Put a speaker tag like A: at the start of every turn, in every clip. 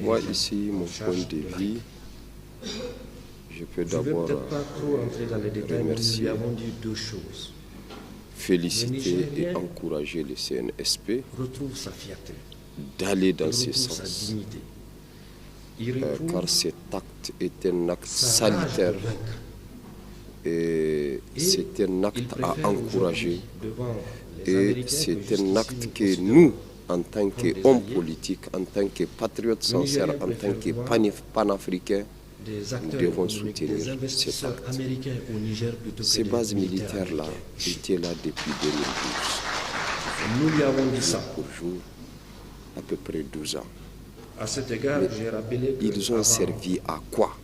A: Moi, ici, mon point de vue, je peux d'abord remercier, féliciter et encourager le CNSP d'aller dans ce sens. Car cet acte est un acte salutaire et c'est un acte à encourager et c'est un acte que nous, en tant qu'hommes politiques, en tant que patriotes sincères, en tant que panafricains, nous devons soutenir cet acte. Ces bases militaires-là étaient là depuis 2012.
B: Nous lui avons dit ça.
A: Pour jour, à peu près 12 ans.
B: À cet égard, j'ai rappelé que
A: ils ont servi à quoi?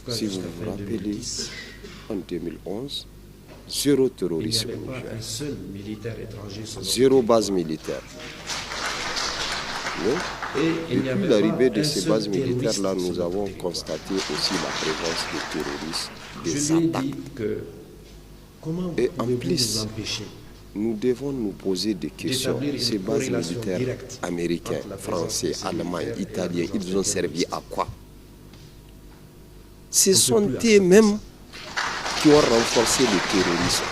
A: Si vous vous rappelez,
B: 2010,
A: en 2011, zéro terrorisme
B: il
A: au
B: n'y avait pas
A: Niger.
B: un seul militaire étranger sur notre
A: Zéro base militaire. Mais,
B: Et il n'y
A: depuis
B: avait
A: l'arrivée
B: pas
A: de
B: un
A: ces
B: seul
A: bases
B: terroriste
A: militaires-là,
B: sur
A: nous
B: notre
A: avons
B: territoire.
A: constaté aussi la présence des terroristes,
B: Je
A: des
B: lui ai
A: attaques.
B: dit que comment
A: Et en
B: pouvez-vous
A: plus,
B: nous empêcher
A: nous devons nous poser des questions.
B: d'établir une
A: Ces bases
B: corrélation
A: militaires
B: directe
A: américains,
B: entre la présence
A: français,
B: de ces
A: allemands,
B: militaires et la
A: italiens,
B: présence
A: ils
B: des
A: ont servi
B: terroristes.
A: à quoi? Ce
B: On peut
A: sont
B: plus accepter
A: eux-mêmes
B: ça.
A: qui ont renforcé le terrorisme.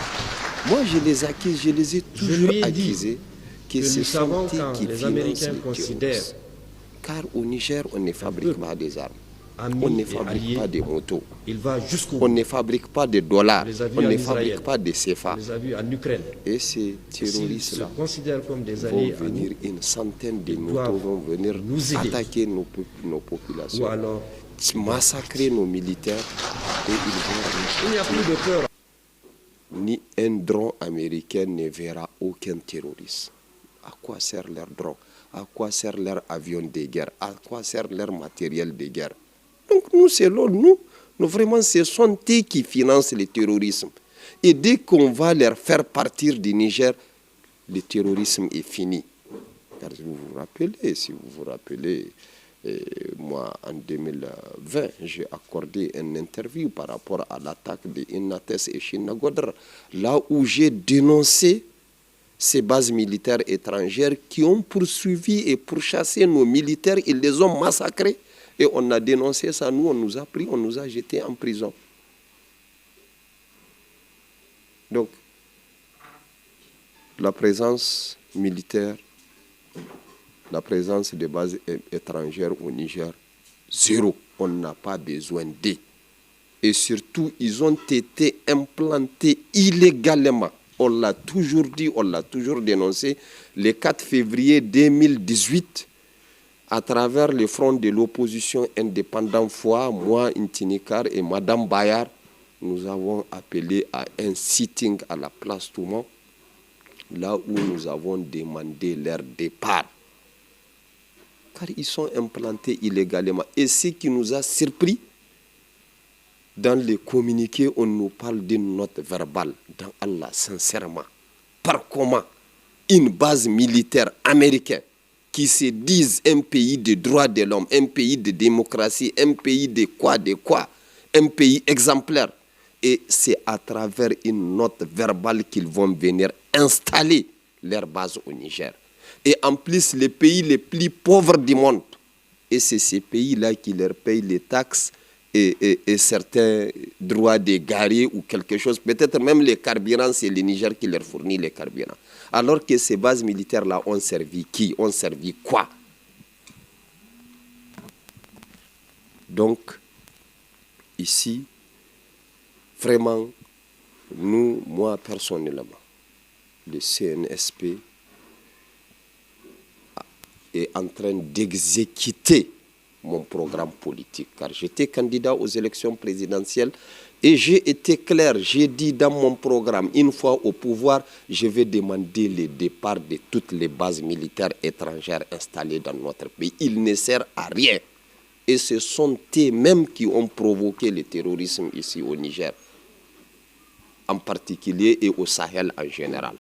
A: Moi, je les ai toujours
B: lui ai dit
A: accusés que
B: que
A: ce
B: nous
A: sont
B: savons
A: eux
B: quand
A: qui
B: les
A: financent
B: Américains
A: les
B: considèrent
A: terroristes. Car au Niger, on ne fabrique pas des armes.
B: amis
A: On ne
B: et
A: fabrique
B: alliés,
A: pas des motos.
B: il va jusqu'au
A: On
B: bout.
A: ne fabrique pas de dollars.
B: On les a vus
A: On
B: en
A: ne
B: Israël.
A: fabrique pas de CFA.
B: On les a vus en Ukraine.
A: Et ces
B: S'ils se
A: terroristes-là
B: considèrent comme des
A: vont
B: alliés à
A: venir,
B: nous,
A: une centaine de
B: ils
A: motos
B: doivent
A: vont venir
B: nous aider.
A: attaquer nos
B: ou
A: populations,
B: alors
A: massacrer nos militaires et
B: il n'y a plus de peur.
A: ni un drone américain ne verra aucun terroriste. À quoi sert leur drone? À quoi sert leur avion de guerre? À quoi sert leur matériel de guerre? Donc nous, c'est l'autre, nous vraiment, ce sont eux qui financent le terrorisme. Et dès qu'on va leur faire partir du Niger, le terrorisme est fini. Car si vous vous rappelez, moi, en 2020, j'ai accordé une interview par rapport à l'attaque de Inates et Chinagodra, là où j'ai dénoncé ces bases militaires étrangères qui ont poursuivi et pourchassé nos militaires, ils les ont massacrés. Et on a dénoncé ça, nous, on nous a pris, on nous a jetés en prison. Donc, la présence militaire, la présence des bases étrangères au Niger, zéro. On n'a pas besoin d'eux. Et surtout, ils ont été implantés illégalement. On l'a toujours dit, on l'a toujours dénoncé. Le 4 février 2018, à travers le front de l'opposition indépendant FOA, moi, Intinikar et Madame Bayard, nous avons appelé à un sitting à la place Toumont, là où nous avons demandé leur départ. Car ils sont implantés illégalement. Et ce qui nous a surpris, dans les communiqués, on nous parle d'une note verbale. Dans Allah, sincèrement, par comment une base militaire américaine qui se disent un pays de droits de l'homme, un pays de démocratie, un pays de quoi, un pays exemplaire. Et c'est à travers une note verbale qu'ils vont venir installer leur base au Niger. Et en plus, les pays les plus pauvres du monde. Et c'est ces pays-là qui leur payent les taxes et certains droits de garer ou quelque chose. Peut-être même les carburants, c'est le Niger qui leur fournit les carburants. Alors que ces bases militaires-là ont servi qui? Ont servi quoi? Donc, ici, vraiment, nous, moi personnellement, le CNSP est en train d'exécuter mon programme politique. Car j'étais candidat aux élections présidentielles et j'ai été clair, j'ai dit dans mon programme, une fois au pouvoir, je vais demander le départ de toutes les bases militaires étrangères installées dans notre pays. Il ne sert à rien. Et ce sont eux-mêmes qui ont provoqué le terrorisme ici au Niger, en particulier et au Sahel en général.